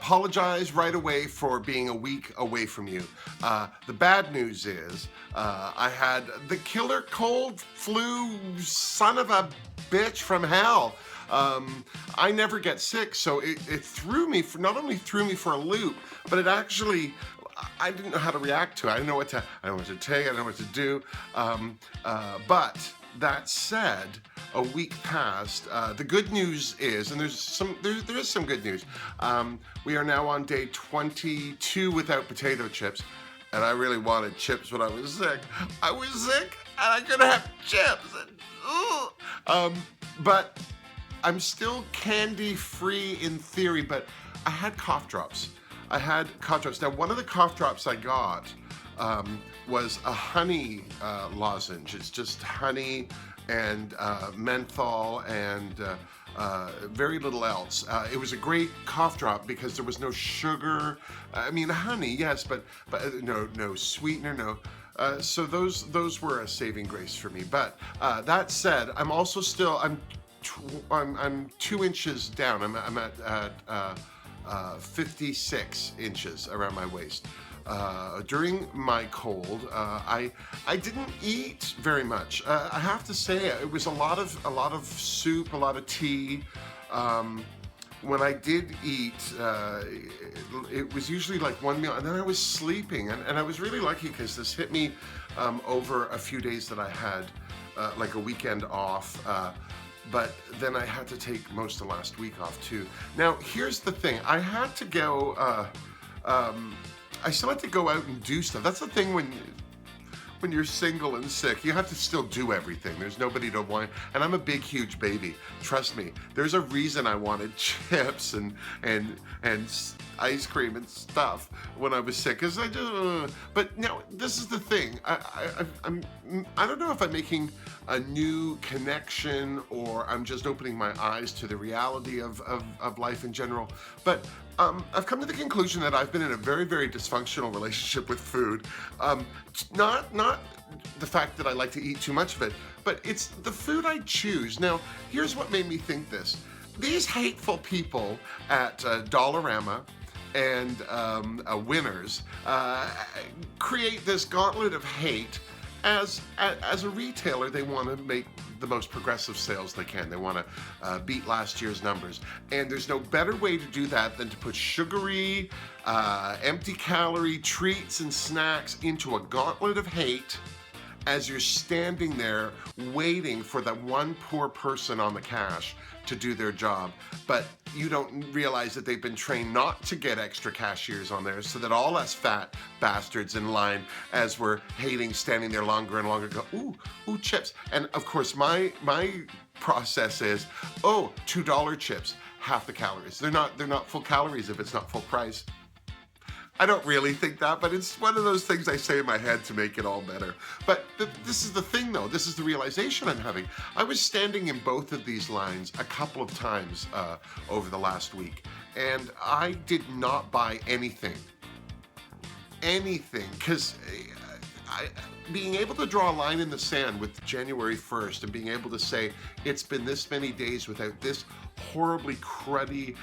apologize right away for being a week away from you. The bad news is I had the killer cold flu son of a bitch from hell. I never get sick, so it threw me for, not only threw me for a loop, but it actually, I didn't know how to react to it. I didn't know what to take. I didn't know what to do. But that said, a week passed. The good news is, and there is some good news. We are now on day 22 without potato chips, and I really wanted chips when I was sick. I was sick, and I couldn't have chips. But I'm still candy free in theory, but I had cough drops. Now, one of the cough drops I got was a honey lozenge. It's just honey and menthol and very little else. It was a great cough drop because there was no sugar. I mean, honey, yes, but no sweetener, no. So those were a saving grace for me. But that said, I'm also still I'm 2 inches down. I'm at 56 inches around my waist. During my cold, I didn't eat very much. I have to say it was a lot of soup, a lot of tea. When I did eat, it was usually like one meal, and then I was sleeping. And I was really lucky because this hit me over a few days that I had like a weekend off. But then I had to take most of last week off too. Now, here's the thing. I had to go, I still had to go out and do stuff. That's the thing when you're single and sick, you have to still do everything. There's nobody to whine. And I'm a big, huge baby. Trust me, there's a reason I wanted chips and ice cream and stuff when I was sick. Cause but now this is the thing. I don't know if I'm making a new connection or I'm just opening my eyes to the reality of life in general. But I've come to the conclusion that I've been in a very, very dysfunctional relationship with food. Not the fact that I like to eat too much of it, but it's the food I choose. Now, here's what made me think this. These hateful people at Dollarama and Winners create this gauntlet of hate. As a retailer, they want to make the most progressive sales they can. They want to beat last year's numbers. And there's no better way to do that than to put sugary, empty calorie treats and snacks into a gauntlet of hate as you're standing there waiting for that one poor person on the cash to do their job. But you don't realize that they've been trained not to get extra cashiers on there, so that all us fat bastards in line, as we're hating standing there longer and longer, go, ooh, chips. And of course, my process is, $2 chips, half the calories. They're not full calories if it's not full price. I don't really think that, but it's one of those things I say in my head to make it all better. But this is the thing, though. This is the realization I'm having. I was standing in both of these lines a couple of times over the last week, and I did not buy anything. Because being able to draw a line in the sand with January 1st and being able to say, it's been this many days without this horribly cruddy,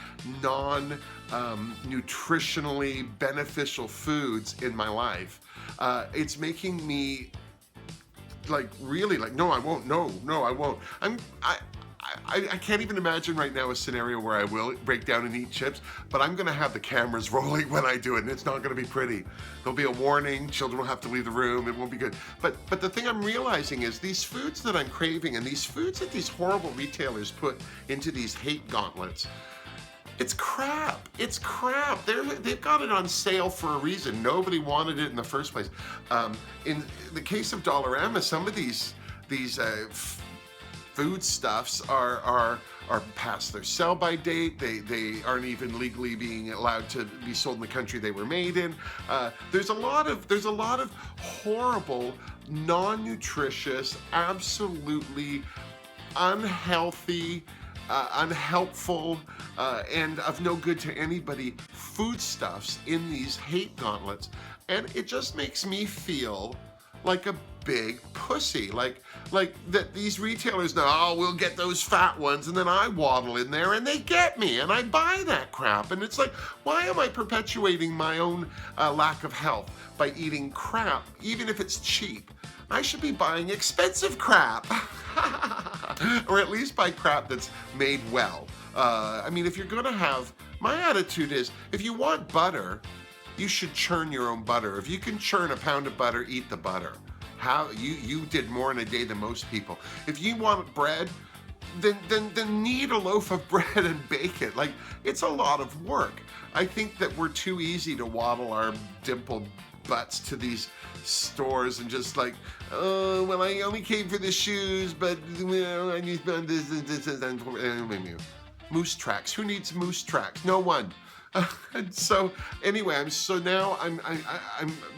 non-nutritionally beneficial foods in my life, it's making me really no, I won't. No, I won't. I can't even imagine right now a scenario where I will break down and eat chips, but I'm gonna have the cameras rolling when I do it, and it's not gonna be pretty. There'll be a warning, children will have to leave the room, it won't be good. But the thing I'm realizing is these foods that I'm craving and these foods that these horrible retailers put into these hate gauntlets, it's crap. It's crap. They've got it on sale for a reason. Nobody wanted it in the first place. In the case of Dollarama, some of these foodstuffs are past their sell-by date. They aren't even legally being allowed to be sold in the country they were made in. There's a lot of horrible, non-nutritious, absolutely unhealthy, unhelpful, and of no good to anybody foodstuffs in these hate gauntlets. And it just makes me feel like a big pussy, like that these retailers know, oh, we'll get those fat ones, and then I waddle in there and they get me and I buy that crap. And it's like, why am I perpetuating my own lack of health by eating crap, even if it's cheap? I should be buying expensive crap. Or at least buy crap that's made well. I mean, if you're gonna have, my attitude is, if you want butter, you should churn your own butter. If you can churn a pound of butter, eat the butter. How you did more in a day than most people. If you want bread, then knead a loaf of bread and bake it. Like, it's a lot of work. I think that we're too easy to waddle our dimpled butts to these stores and just like, oh, well, I only came for the shoes, but I need this. Moose tracks. Who needs moose tracks? No one. And so anyway, I'm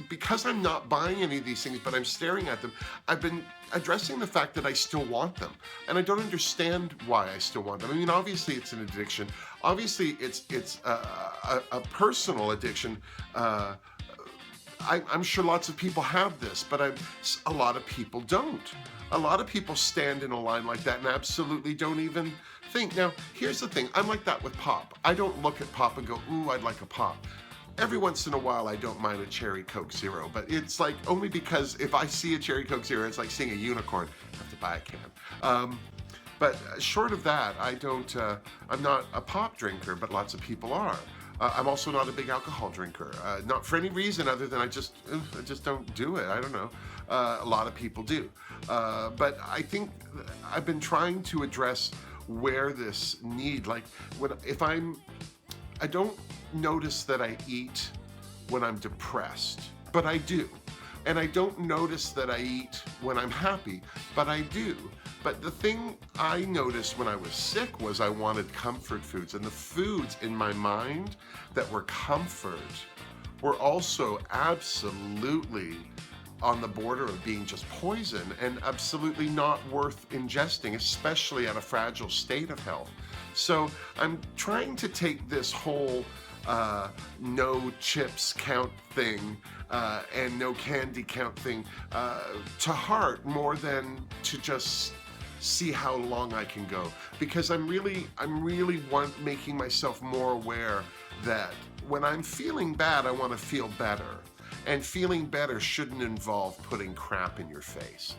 because I'm not buying any of these things, but I'm staring at them. I've been addressing the fact that I still want them, and I don't understand why I still want them. I mean, obviously it's an addiction. Obviously it's a personal addiction. I'm sure lots of people have this, but a lot of people don't. A lot of people stand in a line like that and absolutely don't even think. Now, here's the thing. I'm like that with pop. I don't look at pop and go, ooh, I'd like a pop. Every once in a while, I don't mind a Cherry Coke Zero, but it's like only because if I see a Cherry Coke Zero, it's like seeing a unicorn. I have to buy a can. But short of that, I'm not a pop drinker, but lots of people are. I'm also not a big alcohol drinker, not for any reason other than I just don't do it. I don't know. A lot of people do. But I think I've been trying to address where this need, like I don't notice that I eat when I'm depressed, but I do. And I don't notice that I eat when I'm happy, but I do. But the thing I noticed when I was sick was I wanted comfort foods, and the foods in my mind that were comfort were also absolutely on the border of being just poison and absolutely not worth ingesting, especially at a fragile state of health. So I'm trying to take this whole no chips count thing and no candy count thing to heart more than to just see how long I can go, because I'm really making myself more aware that when I'm feeling bad, I want to feel better. And feeling better shouldn't involve putting crap in your face.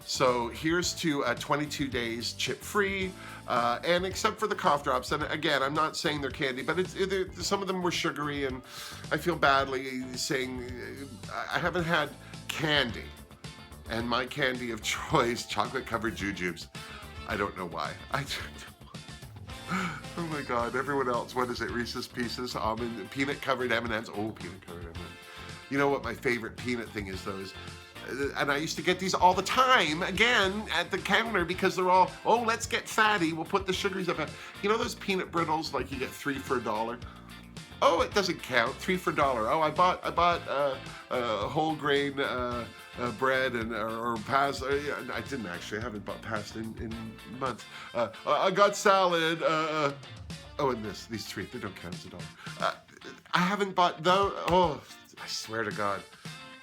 So here's to 22 days chip-free, and except for the cough drops, and again, I'm not saying they're candy, but some of them were sugary, and I feel badly saying I haven't had candy. And my candy of choice, chocolate-covered jujubes. I don't know why. Oh my God, everyone else, what is it? Reese's Pieces, almond, peanut-covered M&Ms. Oh, peanut-covered M&Ms. You know what my favorite peanut thing is, though, and I used to get these all the time, again, at the counter, because they're all, oh, let's get fatty, we'll put the sugars up. You know those peanut brittles, like you get 3 for $1? Oh, it doesn't count, 3 for $1. Oh, I bought whole grain bread or pasta. I didn't actually, I haven't bought pasta in months. I got salad, oh, and these 3, they don't count at all. I haven't bought those, oh, I swear to God.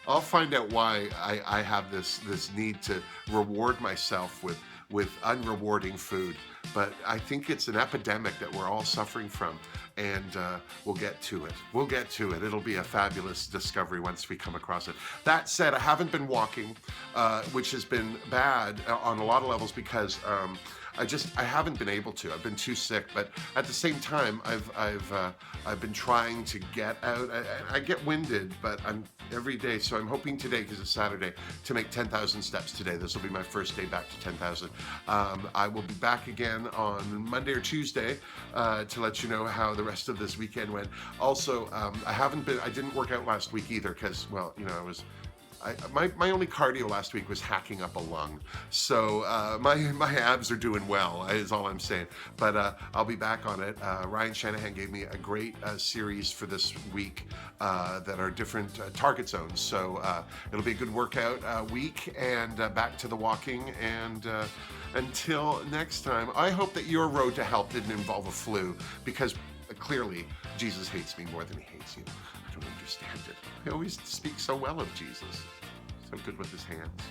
I'll find out why I have this need to reward myself with unrewarding food. But I think it's an epidemic that we're all suffering from, and we'll get to it. We'll get to it. It'll be a fabulous discovery once we come across it. That said, I haven't been walking, which has been bad on a lot of levels because I haven't been able to. I've been too sick, but at the same time, I've been trying to get out. I get winded, but I'm every day. So I'm hoping today, because it's Saturday, to make 10,000 steps today. This will be my first day back to 10,000. I will be back again on Monday or Tuesday to let you know how the rest of this weekend went. Also, I didn't work out last week either because, well, you know, my only cardio last week was hacking up a lung. So my abs are doing well, is all I'm saying. But I'll be back on it. Ryan Shanahan gave me a great series for this week that are different target zones. So it'll be a good workout week, and back to the walking. And until next time, I hope that your road to health didn't involve a flu, because clearly Jesus hates me more than he hates you. I don't understand it. I always speak so well of Jesus. So good with his hands.